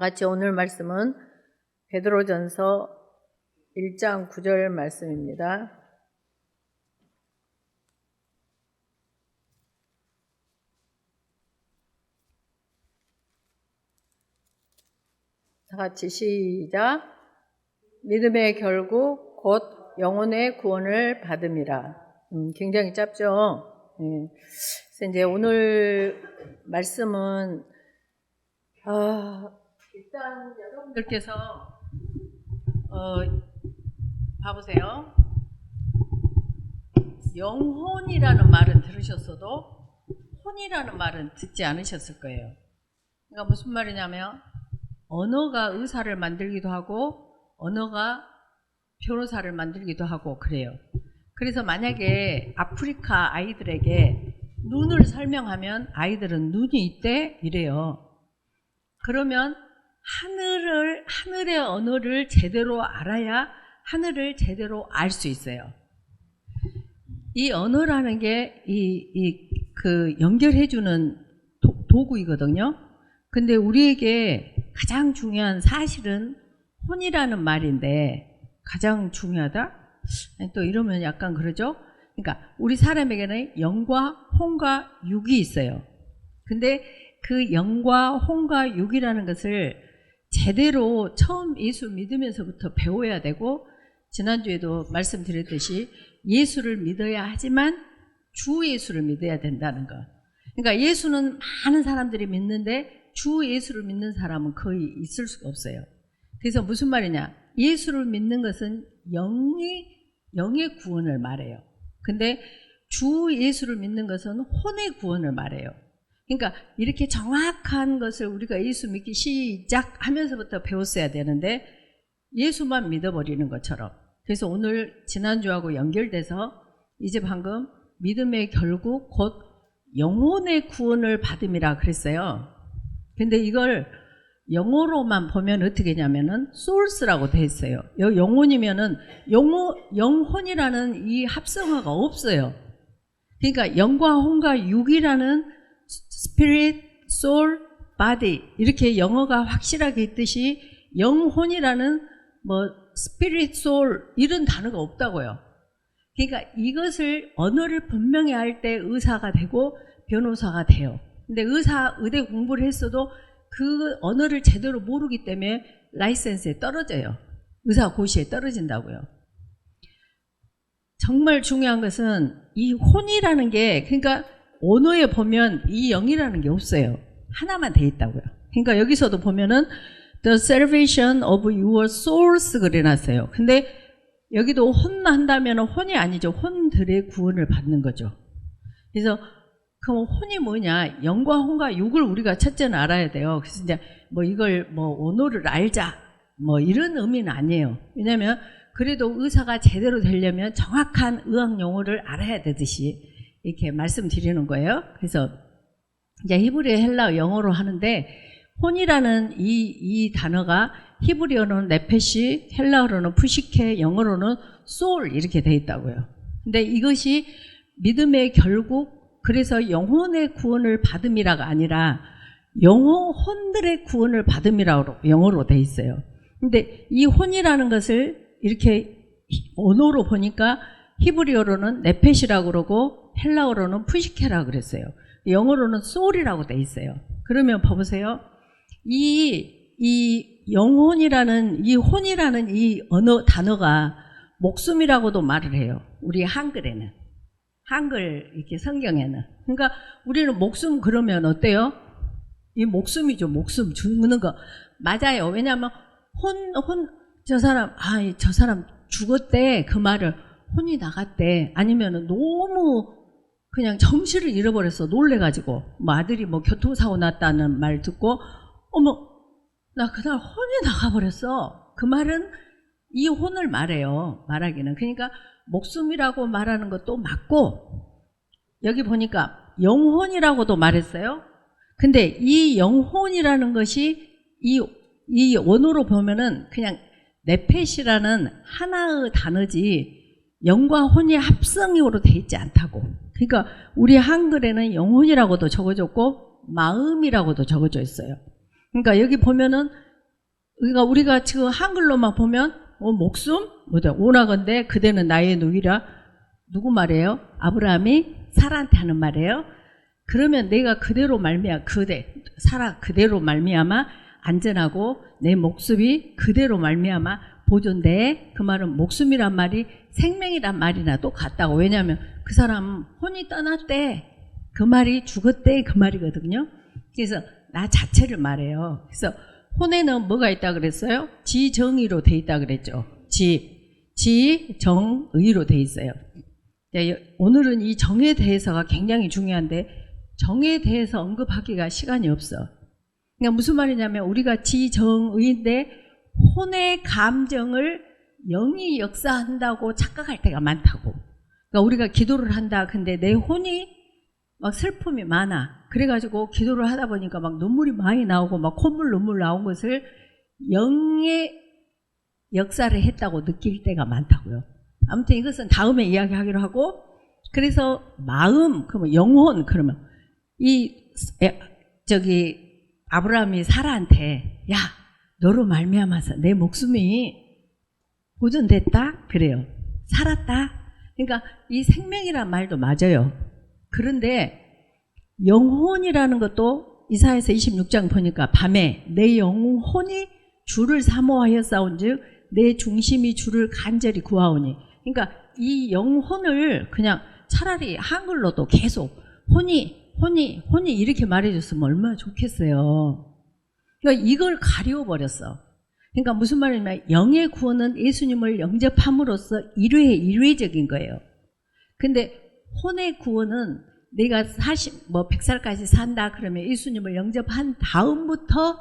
같이 오늘 말씀은 베드로전서 1장 9절 말씀입니다. 다 같이 시작. 믿음의 결국 곧 영혼의 구원을 받음이라. 굉장히 짧죠. 그래서 이제 오늘 말씀은 일단 여러분들께서 봐보세요. 영혼이라는 말은 들으셨어도 혼이라는 말은 듣지 않으셨을 거예요. 그러니까 무슨 말이냐면 언어가 의사를 만들기도 하고 언어가 변호사를 만들기도 하고 그래요. 그래서 만약에 아프리카 아이들에게 눈을 설명하면 아이들은 눈이 있대 이래요. 그러면 하늘의 언어를 제대로 알아야 하늘을 제대로 알 수 있어요. 이 언어라는 게 그 연결해주는 도구이거든요. 근데 우리에게 가장 중요한 사실은 혼이라는 말인데 가장 중요하다? 또 이러면 약간 그러죠? 그러니까 우리 사람에게는 영과 혼과 육이 있어요. 근데 그 영과 혼과 육이라는 것을 제대로 처음 예수 믿으면서부터 배워야 되고, 지난주에도 말씀드렸듯이 예수를 믿어야 하지만 주 예수를 믿어야 된다는 거. 그러니까 예수는 많은 사람들이 믿는데 주 예수를 믿는 사람은 거의 있을 수가 없어요. 그래서 무슨 말이냐? 예수를 믿는 것은 영의 구원을 말해요. 근데 주 예수를 믿는 것은 혼의 구원을 말해요. 그러니까 이렇게 정확한 것을 우리가 예수 믿기 시작하면서부터 배웠어야 되는데 예수만 믿어버리는 것처럼. 그래서 오늘 지난주하고 연결돼서 이제 방금 믿음의 결국 곧 영혼의 구원을 받음이라 그랬어요. 근데 이걸 영어로만 보면 어떻게 하냐면은 source라고 돼 있어요. 영혼이면은 영혼이라는 이 합성어가 없어요. 그러니까 영과 혼과 육이라는 spirit, soul, body 이렇게 영어가 확실하게 있듯이 영혼이라는 spirit, soul 이런 단어가 없다고요. 그러니까 이것을 언어를 분명히 할 때 의사가 되고 변호사가 돼요. 근데 의대 공부를 했어도 그 언어를 제대로 모르기 때문에 라이센스에 떨어져요. 의사고시에 떨어진다고요. 정말 중요한 것은 이 혼이라는 게, 그러니까 언어에 보면 이 영이라는 게 없어요. 하나만 돼 있다고요. 그러니까 여기서도 보면은 The salvation of your souls 그래놨어요. 근데 여기도 혼 한다면 혼이 아니죠. 혼들의 구원을 받는 거죠. 그래서 그럼 혼이 뭐냐? 영과 혼과 육을 우리가 첫째는 알아야 돼요. 그래서 이제 이걸 언어를 알자 이런 의미는 아니에요. 왜냐하면 그래도 의사가 제대로 되려면 정확한 의학 용어를 알아야 되듯이 이렇게 말씀드리는 거예요. 그래서 이제 히브리어, 헬라어, 영어로 하는데 혼이라는 이 단어가 히브리어로는 네페시, 헬라어로는 푸시케, 영어로는 소울 이렇게 돼 있다고요. 근데 이것이 믿음의 결국, 그래서 영혼의 구원을 받음이라가 아니라 혼들의 구원을 받음이라고 영어로 돼 있어요. 근데 이 혼이라는 것을 이렇게 언어로 보니까 히브리어로는 네페시라고 그러고 헬라어로는 푸시케라고 그랬어요. 영어로는 소울이라고 돼 있어요. 그러면 봐보세요. 이 영혼이라는 이 혼이라는 이 단어가 목숨이라고도 말을 해요. 우리 한글에는. 한글 이렇게 성경에는. 그러니까 우리는 목숨 그러면 어때요? 이 목숨이죠. 목숨 죽는 거. 맞아요. 왜냐하면 저 사람 죽었대. 그 말을 혼이 나갔대. 아니면 너무 그냥 정신을 잃어버렸어. 놀래가지고. 아들이 교통사고 났다는 말 듣고 나 그날 혼이 나가버렸어. 그 말은 이 혼을 말해요. 말하기는. 그러니까 목숨이라고 말하는 것도 맞고, 여기 보니까 영혼이라고도 말했어요. 근데 이 영혼이라는 것이 이 원어로 보면은 그냥 네펫이라는 하나의 단어지 영과 혼이 합성으로 돼 있지 않다고. 그러니까 우리 한글에는 영혼이라고도 적어졌고 마음이라고도 적어져 있어요. 그러니까 여기 보면은 그러니까 우리가 지금 한글로만 보면 목숨 뭐다 오나건대 그대는 나의 누이라 누구 말이에요? 아브라함이 사라한테 하는 말이에요. 그러면 내가 그대로 말미암아 사라 그대로 말미암아 안전하고 내 목숨이 그대로 말미암아 보존돼. 그 말은 목숨이란 말이 생명이란 말이나 똑같다고. 왜냐하면 그 사람 혼이 떠났대. 그 말이 죽었대. 그 말이거든요. 그래서 나 자체를 말해요. 그래서 혼에는 뭐가 있다 그랬어요? 지정의로 돼 있다 그랬죠. 지정의로 돼 있어요. 오늘은 이 정에 대해서가 굉장히 중요한데 정에 대해서 언급하기가 시간이 없어. 그러니까 무슨 말이냐면 우리가 지정의인데 혼의 감정을 영이 역사한다고 착각할 때가 많다고. 그러니까 우리가 기도를 한다. 근데 내 혼이 막 슬픔이 많아. 그래가지고 기도를 하다 보니까 막 눈물이 많이 나오고 막 콧물 눈물 나온 것을 영의 역사를 했다고 느낄 때가 많다고요. 아무튼 이것은 다음에 이야기하기로 하고, 그래서 마음, 그러면 영혼, 그러면 아브라함이 사라한테 야 너로 말미암아서 내 목숨이 보존됐다 그래요. 살았다. 그러니까 이 생명이란 말도 맞아요. 그런데 영혼이라는 것도 이사야서 26장 보니까 밤에 내 영혼이 주를 사모하여 싸운즉 내 중심이 주를 간절히 구하오니. 그러니까 이 영혼을 그냥 차라리 한글로도 계속 혼이 이렇게 말해줬으면 얼마나 좋겠어요. 그러니까 이걸 가리워버렸어. 그러니까 무슨 말이냐면 영의 구원은 예수님을 영접함으로써 일회적인 거예요. 근데 혼의 구원은 내가 100살까지 산다 그러면 예수님을 영접한 다음부터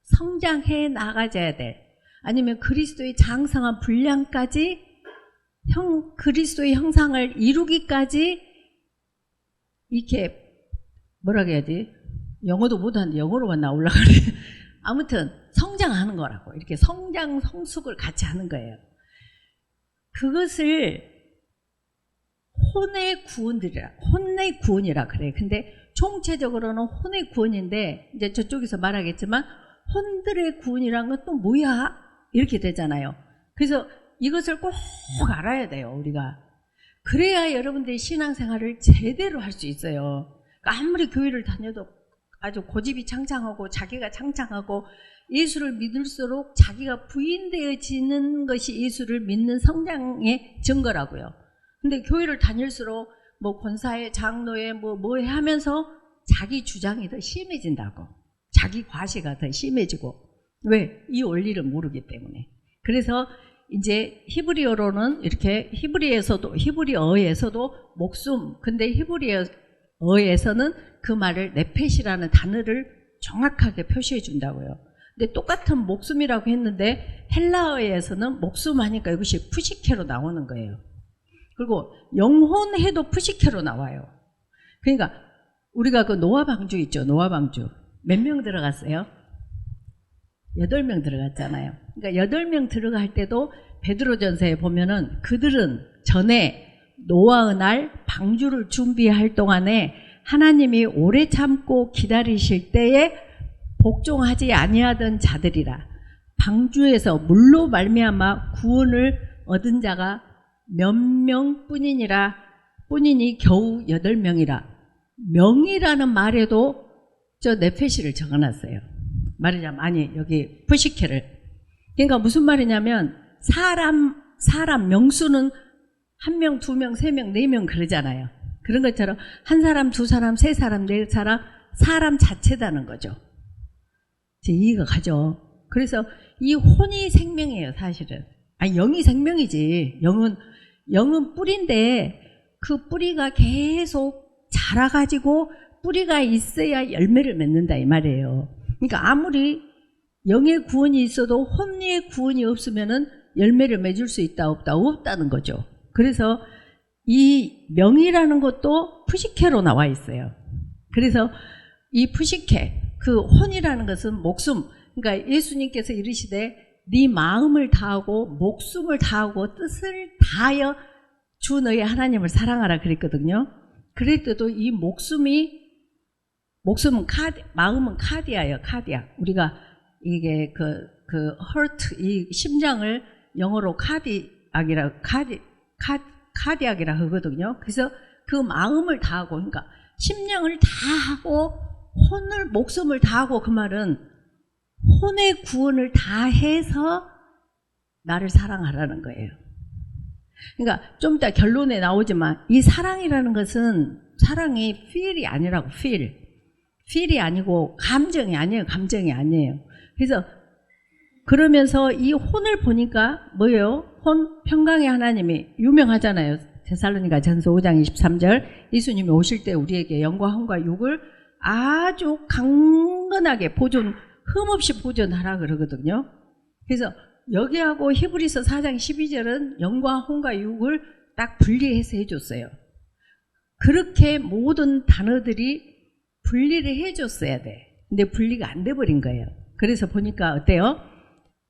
성장해 나가져야 돼. 아니면 그리스도의 장성한 분량까지 그리스도의 형상을 이루기까지 이렇게 뭐라 해야지? 영어도 못하는데 영어로만 나오려고 그래. 아무튼 성장하는 거라고. 이렇게 성장 성숙을 같이 하는 거예요. 그것을 혼의 구원이라 그래. 근데 총체적으로는 혼의 구원인데 이제 저쪽에서 말하겠지만 혼들의 구원이란 건 또 뭐야? 이렇게 되잖아요. 그래서 이것을 꼭 알아야 돼요, 우리가. 그래야 여러분들이 신앙생활을 제대로 할 수 있어요. 그러니까 아무리 교회를 다녀도 아주 고집이 창창하고 자기가 창창하고 예수를 믿을수록 자기가 부인되어지는 것이 예수를 믿는 성장의 증거라고요. 근데 교회를 다닐수록 뭐 권사회, 장로회 뭐 하면서 자기 주장이 더 심해진다고. 자기 과시가 더 심해지고. 왜? 이 원리를 모르기 때문에. 그래서 이제 히브리어로는 이렇게 히브리어에서도 목숨, 근데 히브리어에서는 그 말을 네펫이라는 단어를 정확하게 표시해 준다고요. 근데 똑같은 목숨이라고 했는데 헬라어에서는 목숨 하니까 이것이 푸시케로 나오는 거예요. 그리고 영혼해도 푸시케로 나와요. 그러니까 우리가 그 노아 방주 있죠. 노아 방주. 몇 명 들어갔어요? 8명 들어갔잖아요. 그러니까 8명 들어갈 때도 베드로전서에 보면은 그들은 전에 노아의 날 방주를 준비할 동안에 하나님이 오래 참고 기다리실 때에 복종하지 아니하던 자들이라. 방주에서 물로 말미암아 구원을 얻은 자가 몇 명뿐이니 겨우 8명이라. 명이라는 말에도 저 네페시를 적어놨어요. 말하자면 아니 여기 푸시케를. 그러니까 무슨 말이냐면 사람 명수는 1명, 2명, 3명, 4명 그러잖아요. 그런 것처럼 한 사람, 2사람, 3사람, 4사람 사람 자체다는 거죠. 제 이해가 가죠. 그래서 이 혼이 생명이에요, 사실은. 아니 영이 생명이지. 영은 뿌리인데 그 뿌리가 계속 자라가지고 뿌리가 있어야 열매를 맺는다 이 말이에요. 그러니까 아무리 영의 구원이 있어도 혼의 구원이 없으면은 열매를 맺을 수 있다 없다? 없다는 거죠. 그래서 이 명이라는 것도 푸시케로 나와 있어요. 그래서 이 푸시케, 그 혼이라는 것은 목숨. 그러니까 예수님께서 이르시되 네 마음을 다하고 목숨을 다하고 뜻을 다하여 주 너희 하나님을 사랑하라 그랬거든요. 그럴 때도 이 마음은 카디아예요. 카디아. 우리가 이게 hurt, 이 심장을 영어로 카디악이라 하거든요. 그래서 그 마음을 다하고, 그러니까 심령을 다하고 목숨을 다하고, 그 말은 혼의 구원을 다해서 나를 사랑하라는 거예요. 그러니까 좀 이따 결론에 나오지만 이 사랑이라는 것은 사랑이 feel이 아니라고, feel이 아니고 감정이 아니에요. 그래서 그러면서 이 혼을 보니까 뭐예요? 혼, 평강의 하나님이 유명하잖아요. 데살로니가 전서 5장 23절, 예수님이 오실 때 우리에게 영과 혼과 육을 아주 강건하게 흠없이 보존하라 그러거든요. 그래서 여기하고 히브리서 4장 12절은 영과 혼과 육을 딱 분리해서 해줬어요. 그렇게 모든 단어들이 분리를 해줬어야 돼. 근데 분리가 안 돼버린 거예요. 그래서 보니까 어때요?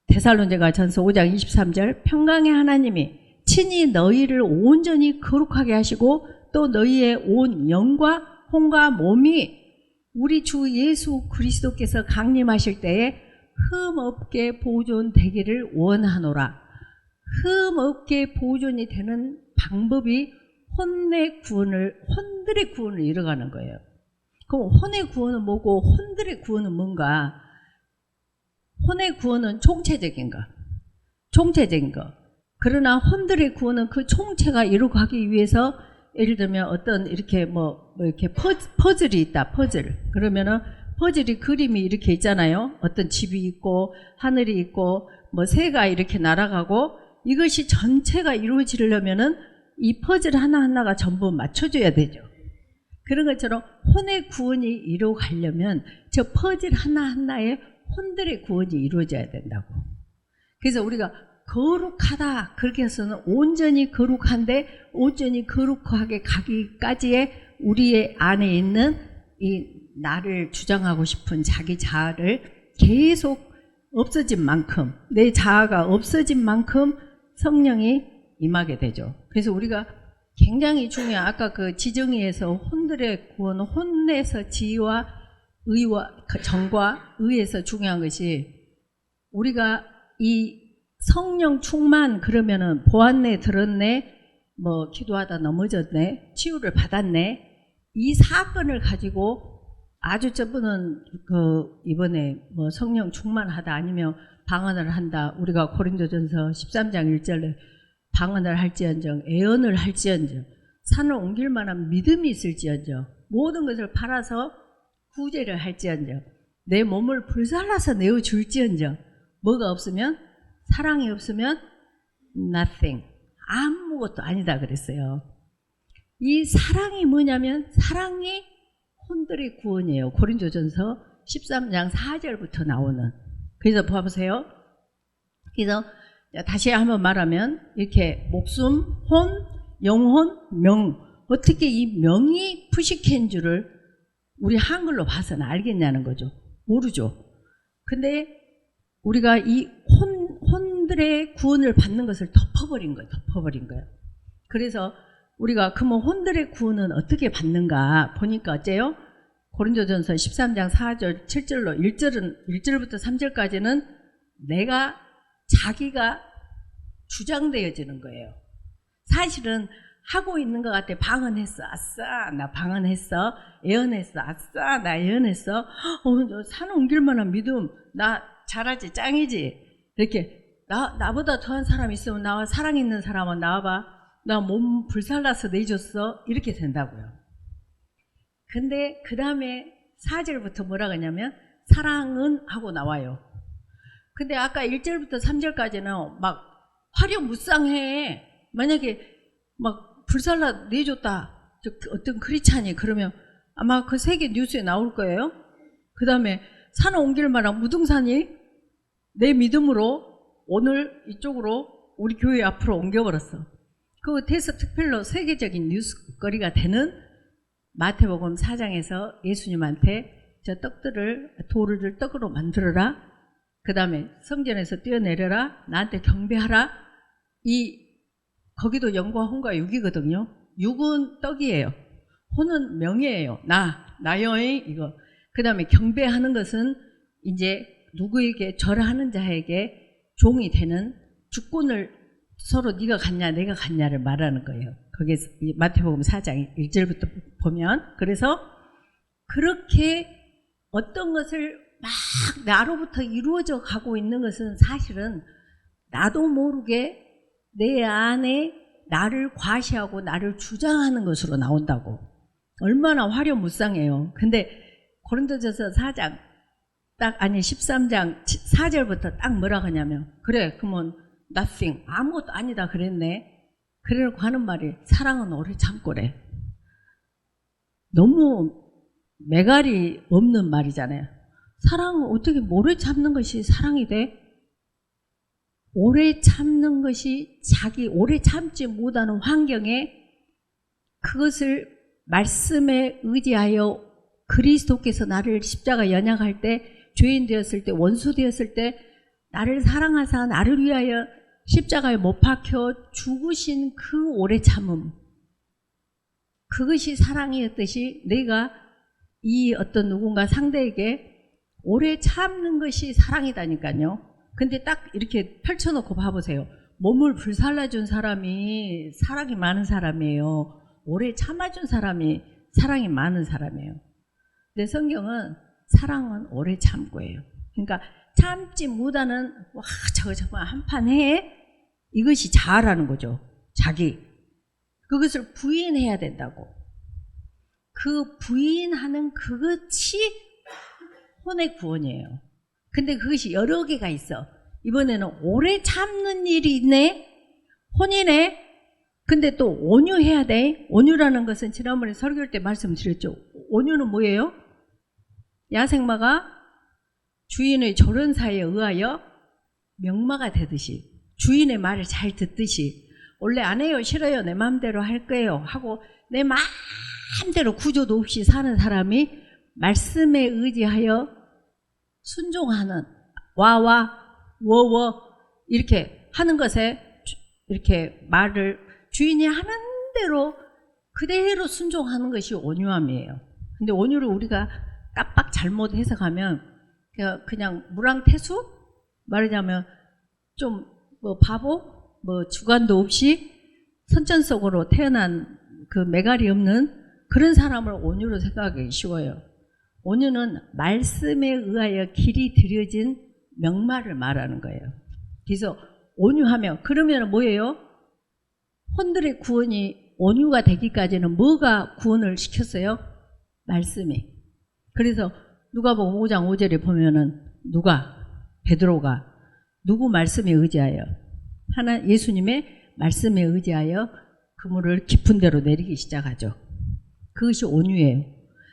데살로니가 전서 5장 23절, 평강의 하나님이 친히 너희를 온전히 거룩하게 하시고 또 너희의 온 영과 혼과 몸이 우리 주 예수 그리스도께서 강림하실 때에 흠없게 보존되기를 원하노라. 흠없게 보존이 되는 방법이 혼들의 구원을 이뤄가는 거예요. 그럼 혼의 구원은 뭐고 혼들의 구원은 뭔가? 혼의 구원은 총체적인 거. 그러나 혼들의 구원은 그 총체가 이루어가기 위해서, 예를 들면 어떤 이렇게 이렇게 퍼즐이 있다. 그러면은 퍼즐이 그림이 이렇게 있잖아요. 어떤 집이 있고 하늘이 있고 새가 이렇게 날아가고, 이것이 전체가 이루어지려면은 이 퍼즐 하나하나가 전부 맞춰줘야 되죠. 그런 것처럼 혼의 구원이 이루어가려면 저 퍼즐 하나하나에 혼들의 구원이 이루어져야 된다고. 그래서 우리가 거룩하다 그렇게 해서는 온전히 거룩한데, 온전히 거룩하게 가기까지의 우리의 안에 있는 이 나를 주장하고 싶은 자기 자아를 계속 없어진 만큼, 내 자아가 없어진 만큼 성령이 임하게 되죠. 그래서 우리가 굉장히 중요한, 아까 그 지정의에서 혼들의 구원, 혼에서 지와 의와 정과 의에서 중요한 것이, 우리가 이 성령 충만, 그러면은 보았네, 들었네, 기도하다 넘어졌네, 치유를 받았네, 이 사건을 가지고 아주 저분은 이번에 성령 충만하다 아니면 방언을 한다, 우리가 고린도전서 13장 1절에 방언을 할지언정, 애언을 할지언정, 산을 옮길 만한 믿음이 있을지언정, 모든 것을 팔아서 구제를 할지언정, 내 몸을 불살라서 내어줄지언정, 뭐가 없으면, 사랑이 없으면 nothing, 아무것도 아니다 그랬어요. 이 사랑이 뭐냐면, 사랑이 혼들의 구원이에요. 고린도전서 13장 4절부터 나오는. 그래서 봐보세요. 그래서 다시 한번 말하면, 이렇게 목숨, 혼, 영혼, 명, 어떻게 이 명이 푸시케인 줄을 우리 한글로 봐서는 알겠냐는 거죠. 모르죠. 근데 우리가 이 혼들의 구원을 받는 것을 덮어버린 거예요. 그래서 우리가 그러면 혼들의 구원은 어떻게 받는가 보니까 어째요? 고린도전서 13장 4절, 7절로 1절부터 3절까지는 자기가 주장되어지는 거예요. 사실은 하고 있는 것 같아. 방언했어. 아싸, 나 방언했어. 예언했어. 아싸, 나 예언했어. 산 옮길 만한 믿음. 나 잘하지, 짱이지. 이렇게 나보다 더한 사람 있으면 나와, 사랑 있는 사람은 나와봐. 나 몸 불살라서 내줬어. 이렇게 된다고요. 근데 그 다음에 4절부터 뭐라고 하냐면, 사랑은 하고 나와요. 근데 아까 1절부터 3절까지는 막 화려무쌍해. 만약에 막 불살라 내줬다, 어떤 크리스찬이, 그러면 아마 그 세계 뉴스에 나올 거예요. 그 다음에 산 옮길 만한 무등산이 내 믿음으로 오늘 이쪽으로 우리 교회 앞으로 옮겨버렸어. 그 대서특필로 세계적인 뉴스거리가 되는 마태복음 4장에서 예수님한테 저 돌을 떡으로 만들어라. 그 다음에 성전에서 뛰어내려라. 나한테 경배하라. 거기도 영과 혼과 육이거든요. 육은 떡이에요. 혼은 명예예요. 나여의 이거. 그 다음에 경배하는 것은 이제 누구에게 절하는 자에게 종이 되는 주권을 서로 네가 갖냐 내가 갖냐를 말하는 거예요. 거기에 마태복음 4장 1절부터 보면. 그래서 그렇게 어떤 것을 막 나로부터 이루어져 가고 있는 것은 사실은 나도 모르게 내 안에 나를 과시하고 나를 주장하는 것으로 나온다고. 얼마나 화려무쌍해요. 근데 고린도전서 4장 13장 4절부터 딱 뭐라 하냐면, 그래 그러면 nothing, 아무것도 아니다 그랬네. 그래놓고 하는 말이 사랑은 오래 참고래. 너무 매갈이 없는 말이잖아요. 사랑은 어떻게 오래 참는 것이 사랑이 돼? 오래 참는 것이 자기 오래 참지 못하는 환경에 그것을 말씀에 의지하여 그리스도께서 나를 십자가 연약할 때, 죄인 되었을 때, 원수 되었을 때 나를 사랑하사 나를 위하여 십자가에 못 박혀 죽으신 그 오래 참음, 그것이 사랑이었듯이 내가 이 어떤 누군가 상대에게 오래 참는 것이 사랑이다니까요. 근데 딱 이렇게 펼쳐놓고 봐보세요. 몸을 불살라준 사람이 사랑이 많은 사람이에요. 오래 참아준 사람이 사랑이 많은 사람이에요. 근데 성경은 사랑은 오래 참고예요. 그러니까 참지 못하는, 와 저거 정말 한판 해? 이것이 자아라는 거죠. 자기. 그것을 부인해야 된다고. 그 부인하는 그것이 혼의 구원이에요. 근데 그것이 여러 개가 있어. 이번에는 오래 참는 일이 있네? 혼이네? 근데 또 온유해야 돼. 온유라는 것은 지난번에 설교할 때 말씀드렸죠. 온유는 뭐예요? 야생마가 주인의 조련사에 의하여 명마가 되듯이, 주인의 말을 잘 듣듯이, 원래 안 해요, 싫어요, 내 마음대로 할 거예요 하고 내 마음대로 구조도 없이 사는 사람이 말씀에 의지하여 순종하는, 와와 워워 이렇게 하는 것에 이렇게 말을 주인이 하는 대로 그대로 순종하는 것이 온유함이에요. 근데 온유를 우리가 깜빡 잘못 해석하면 그냥 무랑태수? 말하자면 좀 뭐 바보? 뭐 주관도 없이 선천적으로 태어난 그 매갈이 없는 그런 사람을 온유로 생각하기 쉬워요. 온유는 말씀에 의하여 길이 들여진 명말을 말하는 거예요. 그래서 온유하면, 그러면 뭐예요? 혼들의 구원이 온유가 되기까지는 뭐가 구원을 시켰어요? 말씀이. 그래서 누가복음 5장 5절에 보면은 베드로가 누구 말씀에 의지하여? 예수님의 말씀에 의지하여 그물을 깊은 데로 내리기 시작하죠. 그것이 온유예요.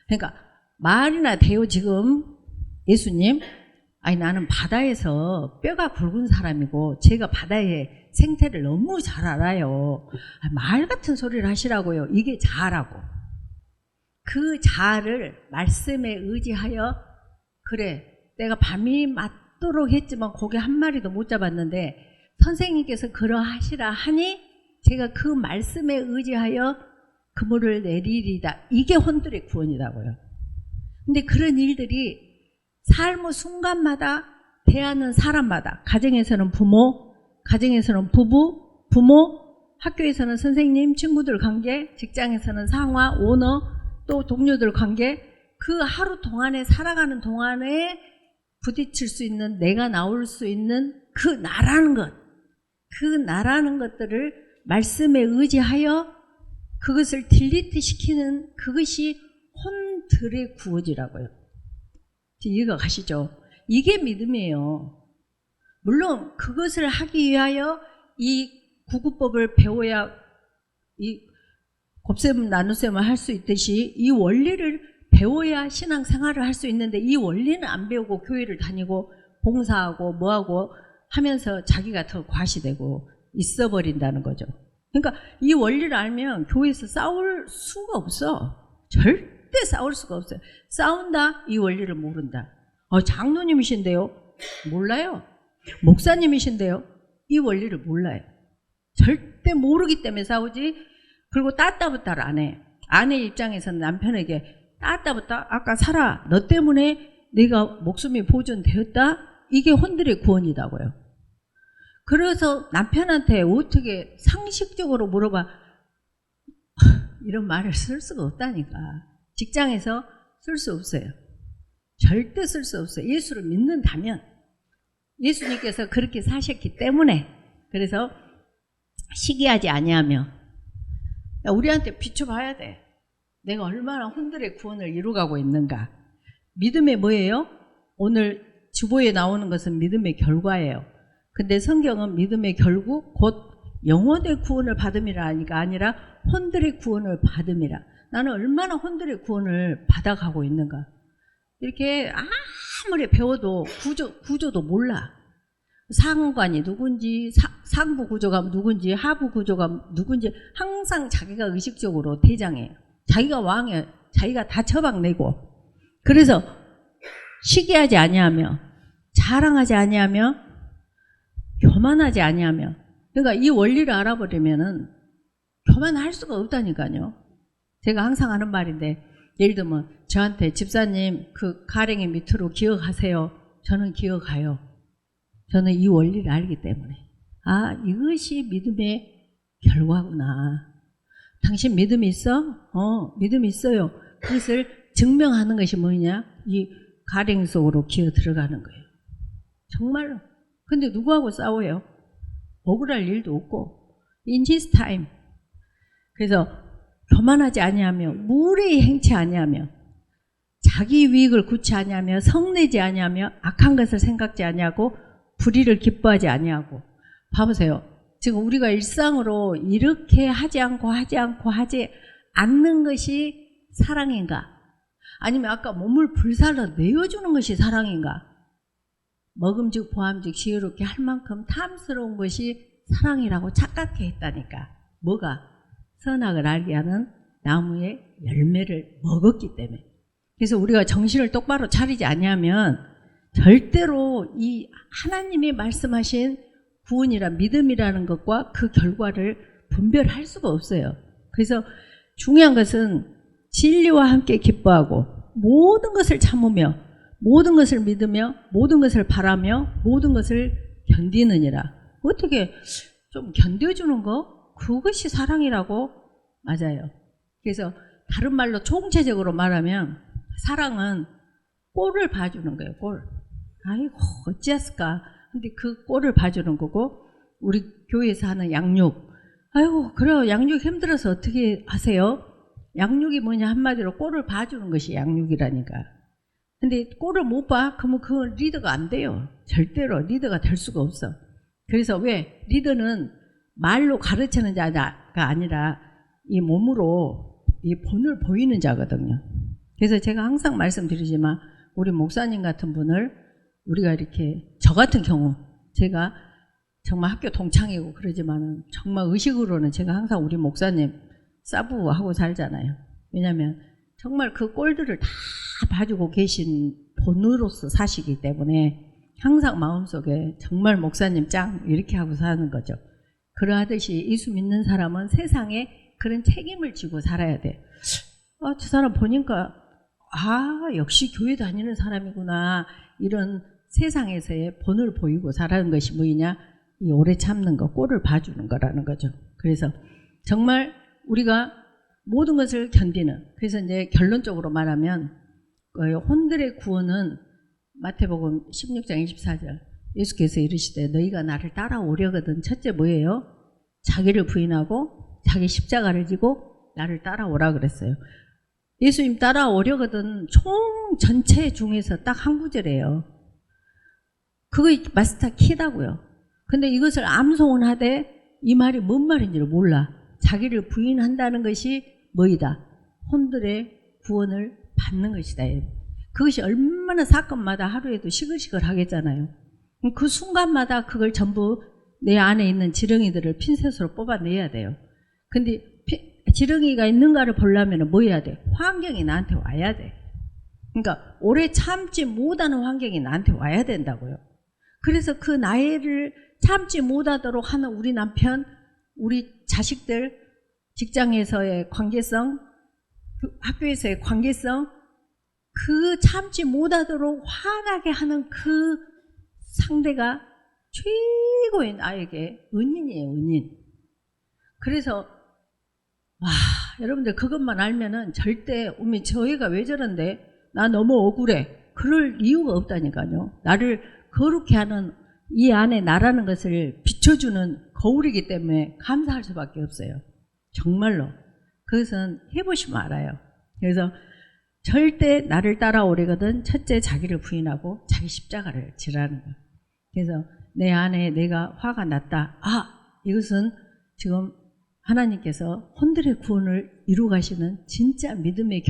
그러니까 말이나 돼요 지금 예수님? 아니 나는 바다에서 뼈가 굵은 사람이고 제가 바다의 생태를 너무 잘 알아요. 말 같은 소리를 하시라고요. 이게 자아라고. 그 자아를 말씀에 의지하여, 그래 내가 밤이 맞도록 했지만 고개 한 마리도 못 잡았는데 선생님께서 그러하시라 하니 제가 그 말씀에 의지하여 그물을 내리리다. 이게 혼들의 구원이라고요. 근데 그런 일들이 삶의 순간마다 대하는 사람마다, 가정에서는 부모, 가정에서는 부부, 부모, 학교에서는 선생님, 친구들 관계, 직장에서는 상화, 오너, 또 동료들 관계, 그 하루 동안에 살아가는 동안에 부딪힐 수 있는, 내가 나올 수 있는 그 나라는 것, 그 나라는 것들을 말씀에 의지하여 그것을 딜리트 시키는 그것이 혼들의 구원이라고요. 이해가 가시죠? 이게 믿음이에요. 물론 그것을 하기 위하여 이 구구법을 배워야 이 곱셈 나눗셈을 할 수 있듯이 이 원리를 배워야 신앙생활을 할 수 있는데, 이 원리는 안 배우고 교회를 다니고 봉사하고 뭐하고 하면서 자기가 더 과시되고 있어버린다는 거죠. 그러니까 이 원리를 알면 교회에서 싸울 수가 없어. 절대 싸울 수가 없어요. 싸운다? 이 원리를 모른다. 장로님이신데요? 몰라요. 목사님이신데요? 이 원리를 몰라요. 절대 모르기 때문에 싸우지. 그리고 따따붙다를 안 해. 아내 입장에서는 남편에게 따따붙다? 아까 살아. 너 때문에 내가 목숨이 보존되었다? 이게 혼들의 구원이라고요. 그래서 남편한테 어떻게 상식적으로 물어봐. 이런 말을 쓸 수가 없다니까. 직장에서 쓸 수 없어요. 절대 쓸 수 없어요. 예수를 믿는다면. 예수님께서 그렇게 사셨기 때문에. 그래서 시기하지 아니하며 우리한테 비춰봐야 돼. 내가 얼마나 혼들의 구원을 이루어가고 있는가. 믿음이 뭐예요? 오늘 주보에 나오는 것은 믿음의 결과예요. 근데 성경은 믿음의 결국 곧 영혼의 구원을 받음이라 하니까 아니라 혼들의 구원을 받음이라. 나는 얼마나 혼들의 구원을 받아가고 있는가. 이렇게 아무리 배워도 구조도 몰라. 상관이 누군지, 상부 구조가 누군지, 하부 구조가 누군지 항상 자기가 의식적으로 대장해요. 자기가 왕이에요. 자기가 다 처박내고. 그래서 시기하지 아니하며, 자랑하지 아니하며, 교만하지 아니하며. 그러니까 이 원리를 알아버리면은 교만할 수가 없다니까요. 제가 항상 하는 말인데, 예를 들면 저한테 집사님 그 가랭이 밑으로 기억하세요. 저는 기억해요. 저는 이 원리를 알기 때문에. 아, 이것이 믿음의 결과구나. 당신 믿음이 있어? 믿음이 있어요. 그것을 증명하는 것이 뭐냐? 이 가랭이 속으로 기어 들어가는 거예요. 정말로. 근데 누구하고 싸워요? 억울할 일도 없고. In his time. 그래서 교만하지 아니하며, 무례히 행치 아니하며, 자기 이익을 구치 아니하며, 성내지 아니하며, 악한 것을 생각지 아니하고, 불의를 기뻐하지 아니하고. 봐보세요. 지금 우리가 일상으로 이렇게 하지 않는 것이 사랑인가? 아니면 아까 몸을 불살라 내어주는 것이 사랑인가? 먹음직 보암직 지혜롭게 할 만큼 탐스러운 것이 사랑이라고 착각해 했다니까. 뭐가? 선악을 알게 하는 나무의 열매를 먹었기 때문에. 그래서 우리가 정신을 똑바로 차리지 아니하면 절대로 이 하나님이 말씀하신 구원이라 믿음이라는 것과 그 결과를 분별할 수가 없어요. 그래서 중요한 것은 진리와 함께 기뻐하고 모든 것을 참으며 모든 것을 믿으며 모든 것을 바라며 모든 것을 견디느니라. 어떻게 좀 견뎌주는 거? 그것이 사랑이라고. 맞아요. 그래서 다른 말로 총체적으로 말하면 사랑은 꼴을 봐주는 거예요. 꼴. 아이고 어찌했을까. 근데 그 꼴을 봐주는 거고, 우리 교회에서 하는 양육. 아이고 그래요. 양육 힘들어서 어떻게 하세요? 양육이 뭐냐, 한마디로 꼴을 봐주는 것이 양육이라니까. 근데 꼴을 못 봐? 그러면 그건 리더가 안 돼요. 절대로 리더가 될 수가 없어. 그래서 왜? 리더는 말로 가르치는 자가 아니라 이 몸으로 이 본을 보이는 자거든요. 그래서 제가 항상 말씀드리지만 우리 목사님 같은 분을 우리가 이렇게, 저 같은 경우 제가 정말 학교 동창이고 그러지만은 정말 의식으로는 제가 항상 우리 목사님 사부하고 살잖아요. 왜냐하면 정말 그 꼴들을 다 봐주고 계신 본으로서 사시기 때문에 항상 마음속에 정말 목사님 짱 이렇게 하고 사는 거죠. 그러하듯이 예수 믿는 사람은 세상에 그런 책임을 지고 살아야 돼. 저 사람 보니까 역시 교회 다니는 사람이구나. 이런 세상에서의 본을 보이고 살아가는 것이 뭐냐? 이 오래 참는 거, 꼴을 봐주는 거라는 거죠. 그래서 정말 우리가 모든 것을 견디는, 그래서 이제 결론적으로 말하면 혼들의 구원은 마태복음 16장 24절 예수께서 이르시되 너희가 나를 따라오려거든 첫째 뭐예요? 자기를 부인하고 자기 십자가를 지고 나를 따라오라 그랬어요. 예수님 따라오려거든 총 전체 중에서 딱 한 구절이에요. 그거 마스터 키다고요. 근데 이것을 암송은 하되 이 말이 뭔 말인지를 몰라. 자기를 부인한다는 것이 뭐이다? 혼들의 구원을 받는 것이다. 그것이 얼마나 사건마다 하루에도 시글시글 하겠잖아요. 그 순간마다 그걸 전부 내 안에 있는 지렁이들을 핀셋으로 뽑아내야 돼요. 근데 지렁이가 있는가를 보려면 뭐 해야 돼? 환경이 나한테 와야 돼. 그러니까 오래 참지 못하는 환경이 나한테 와야 된다고요. 그래서 그 나이를 참지 못하도록 하는 우리 남편, 우리 자식들, 직장에서의 관계성, 학교에서의 관계성, 그 참지 못하도록 화나게 하는 그 상대가 최고의 나에게 은인이에요, 은인. 그래서 와, 여러분들 그것만 알면은 절대 어머 저희가 왜 저런데? 나 너무 억울해. 그럴 이유가 없다니까요. 나를 거룩해 하는 이 안에 나라는 것을 비춰주는 거울이기 때문에 감사할 수밖에 없어요. 정말로. 그것은 해보시면 알아요. 그래서 절대 나를 따라오려거든 첫째 자기를 부인하고 자기 십자가를 지라는 거예요. 그래서 내 안에 내가 화가 났다. 이것은 지금 하나님께서 혼들의 구원을 이루 가시는 진짜 믿음의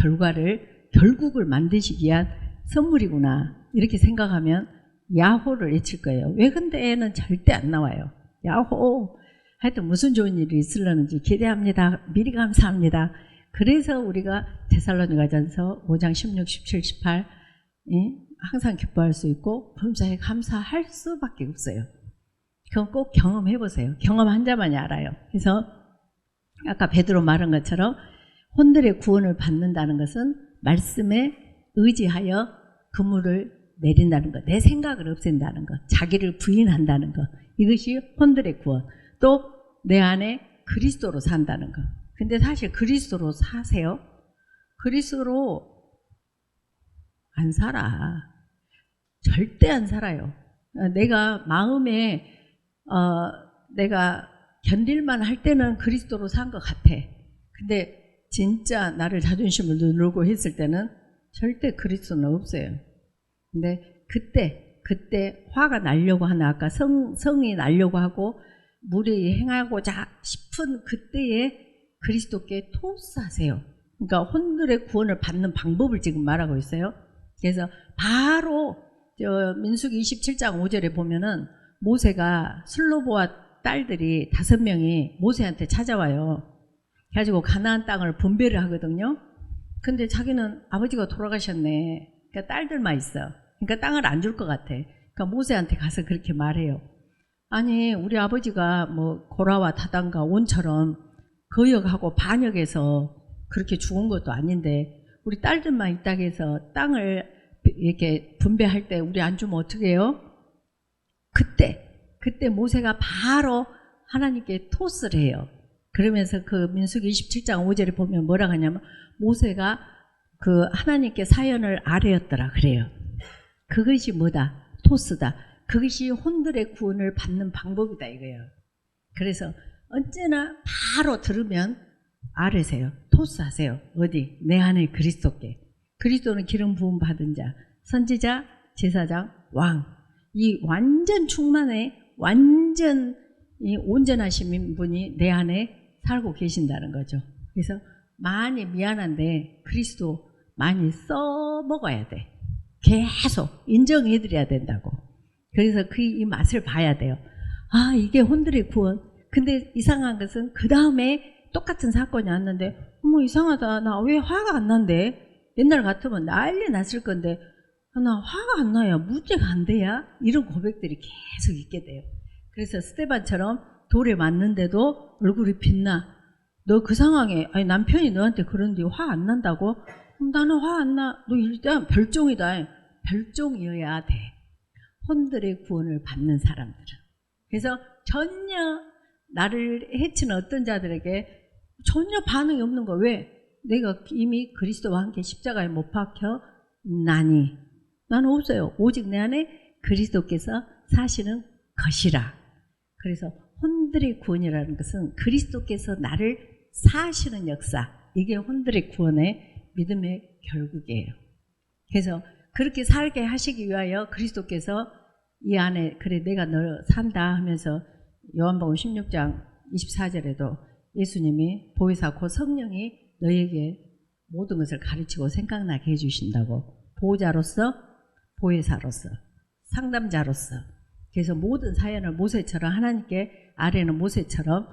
결국을 만드시기 위한 선물이구나. 이렇게 생각하면 야호를 외칠 거예요. 왜 근데는 절대 안 나와요. 야호. 하여튼 무슨 좋은 일이 있으려는지 기대합니다. 미리 감사합니다. 그래서 우리가 데살로니가전서 5장 16, 17, 18 항상 기뻐할 수 있고 범사에 감사할 수밖에 없어요. 그건 꼭 경험해 보세요. 경험한 자만이 알아요. 그래서 아까 베드로 말한 것처럼 혼들의 구원을 받는다는 것은 말씀에 의지하여 그물을 내린다는 것, 내 생각을 없앤다는 것, 자기를 부인한다는 것, 이것이 혼들의 구원. 또 내 안에 그리스도로 산다는 것. 근데 사실 그리스도로 사세요? 그리스도로 안 살아. 절대 안 살아요. 내가 마음에 내가 견딜만 할 때는 그리스도로 산 것 같아. 근데 진짜 나를 자존심을 누르고 했을 때는 절대 그리스도는 없어요. 근데 그때 화가 나려고 하는 아까 성이 나려고 하고 무례히 행하고자 싶은 그때에 그리스도께 토스하세요. 그러니까 혼들의 구원을 받는 방법을 지금 말하고 있어요. 그래서 바로 민수기 27장 5절에 보면은 모세가 슬로보와 딸들이 5명이 모세한테 찾아와요. 그래가지고 가나안 땅을 분배를 하거든요. 근데 자기는 아버지가 돌아가셨네. 그러니까 딸들만 있어. 그러니까 땅을 안 줄 것 같아. 그러니까 모세한테 가서 그렇게 말해요. 아니 우리 아버지가 뭐 고라와 다단과 온처럼 거역하고 반역해서 그렇게 죽은 것도 아닌데 우리 딸들만 있다고 해서 땅을 이렇게 분배할 때 우리 안 주면 어떻게 해요? 그때 모세가 바로 하나님께 토스를 해요. 그러면서 그 민수기 27장 5절에 보면 뭐라고 하냐면 모세가 그 하나님께 사연을 아뢰었더라 그래요. 그것이 뭐다? 토스다. 그것이 혼들의 구원을 받는 방법이다 이거예요. 그래서 언제나 바로 들으면 아뢰세요. 토스하세요. 어디? 내 안에 그리스도께. 그리스도는 기름 부음 받은 자, 선지자, 제사장, 왕. 이 완전 충만의 완전 이 온전하신 분이 내 안에 살고 계신다는 거죠. 그래서 많이 미안한데 그리스도 많이 써먹어야 돼. 계속 인정해드려야 된다고. 그래서 이 맛을 봐야 돼요. 이게 혼들의 구원. 근데 이상한 것은 그 다음에 똑같은 사건이 왔는데 어머 이상하다. 나 왜 화가 안 난대? 옛날 같으면 난리 났을 건데 나 화가 안 나야 문제가 안 돼야 이런 고백들이 계속 있게 돼요. 그래서 스데반처럼 돌에 맞는데도 얼굴이 빛나. 너 그 상황에 남편이 너한테 그런데 화 안 난다고? 나는 화 안 나. 너 일단 별종이다. 별종이어야 돼. 혼들의 구원을 받는 사람들은. 그래서 전혀 나를 해치는 어떤 자들에게 전혀 반응이 없는 거야. 왜? 내가 이미 그리스도와 함께 십자가에 못 박혀 나니. 나는 없어요. 오직 내 안에 그리스도께서 사시는 것이라. 그래서 혼들의 구원이라는 것은 그리스도께서 나를 사시는 역사. 이게 혼들의 구원의 믿음의 결국이에요. 그래서 그렇게 살게 하시기 위하여 그리스도께서 이 안에 그래 내가 널 산다 하면서 요한복음 16장 24절에도 예수님이 보혜사 곧 성령이 너에게 모든 것을 가르치고 생각나게 해주신다고. 보호자로서 보혜사로서 상담자로서. 그래서 모든 사연을 모세처럼 하나님께 아뢰는 모세처럼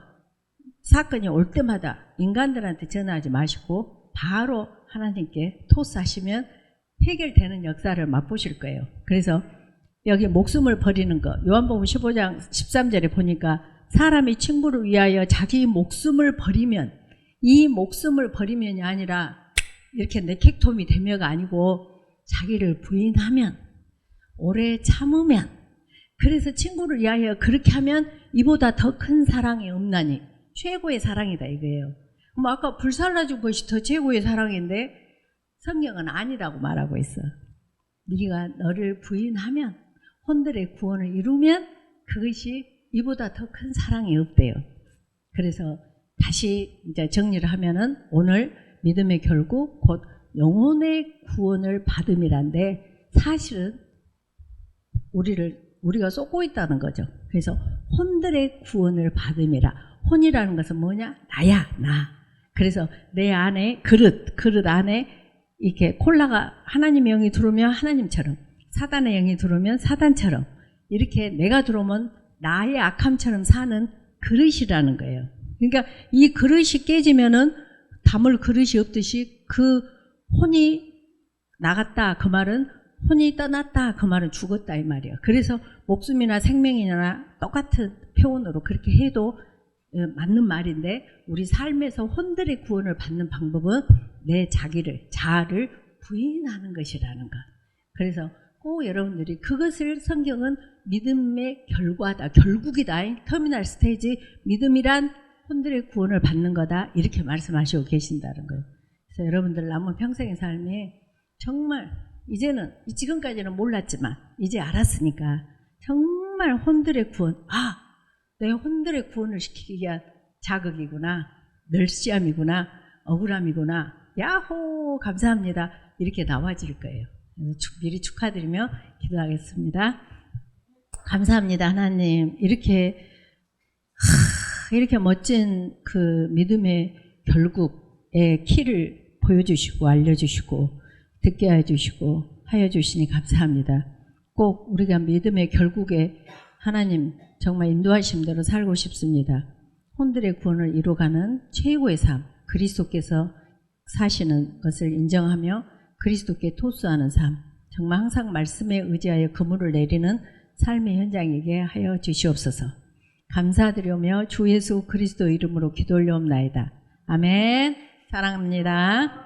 사건이 올 때마다 인간들한테 전화하지 마시고 바로 하나님께 토스하시면 해결되는 역사를 맛보실 거예요. 그래서 여기 목숨을 버리는 거 요한복음 15장 13절에 보니까 사람이 친구를 위하여 자기 목숨을 버리면 이 목숨을 버리면이 아니라 이렇게 네켑톰이 되며가 아니고 자기를 부인하면, 오래 참으면, 그래서 친구를 위하여 그렇게 하면 이보다 더 큰 사랑이 없나니, 최고의 사랑이다 이거예요. 뭐 아까 불살라준 것이 더 최고의 사랑인데 성경은 아니라고 말하고 있어. 네가 너를 부인하면, 혼들의 구원을 이루면 그것이 이보다 더 큰 사랑이 없대요. 그래서 다시 이제 정리를 하면은 오늘 믿음의 결국 곧 영혼의 구원을 받음이란데, 사실은 우리가 쏟고 있다는 거죠. 그래서 혼들의 구원을 받음이라. 혼이라는 것은 뭐냐? 나야, 나. 그래서 내 안에 그릇 안에 이렇게 콜라가 하나님의 영이 들어오면 하나님처럼, 사단의 영이 들어오면 사단처럼, 이렇게 내가 들어오면 나의 악함처럼 사는 그릇이라는 거예요. 그러니까 이 그릇이 깨지면은 담을 그릇이 없듯이, 그 혼이 나갔다 그 말은, 혼이 떠났다 그 말은 죽었다 이 말이에요. 그래서 목숨이나 생명이나 똑같은 표현으로 그렇게 해도 맞는 말인데, 우리 삶에서 혼들의 구원을 받는 방법은 내 자아를 부인하는 것이라는 것. 그래서 꼭 여러분들이 그것을, 성경은 믿음의 결과다, 결국이다, 터미널 스테이지, 믿음이란 혼들의 구원을 받는 거다, 이렇게 말씀하시고 계신다는 거예요. 그래서 여러분들 남은 평생의 삶에 정말 이제는, 지금까지는 몰랐지만 이제 알았으니까 정말 혼들의 구원, 내 혼들의 구원을 시키기 위한 자극이구나, 멸시함이구나, 억울함이구나, 야호 감사합니다, 이렇게 나와질 거예요. 미리 축하드리며 기도하겠습니다. 감사합니다 하나님, 이렇게 멋진 그 믿음의 결국의 키를 보여주시고 알려주시고 듣게 해주시고 하여 주시니 감사합니다. 꼭 우리가 믿음의 결국에 하나님 정말 인도하심대로 살고 싶습니다. 혼들의 구원을 이루어가는 최고의 삶, 그리스도께서 사시는 것을 인정하며 그리스도께 토수하는 삶, 정말 항상 말씀에 의지하여 그물을 내리는 삶의 현장이게 하여 주시옵소서. 감사드리며 주 예수 그리스도 이름으로 기도 올려옵나이다. 아멘. 사랑합니다.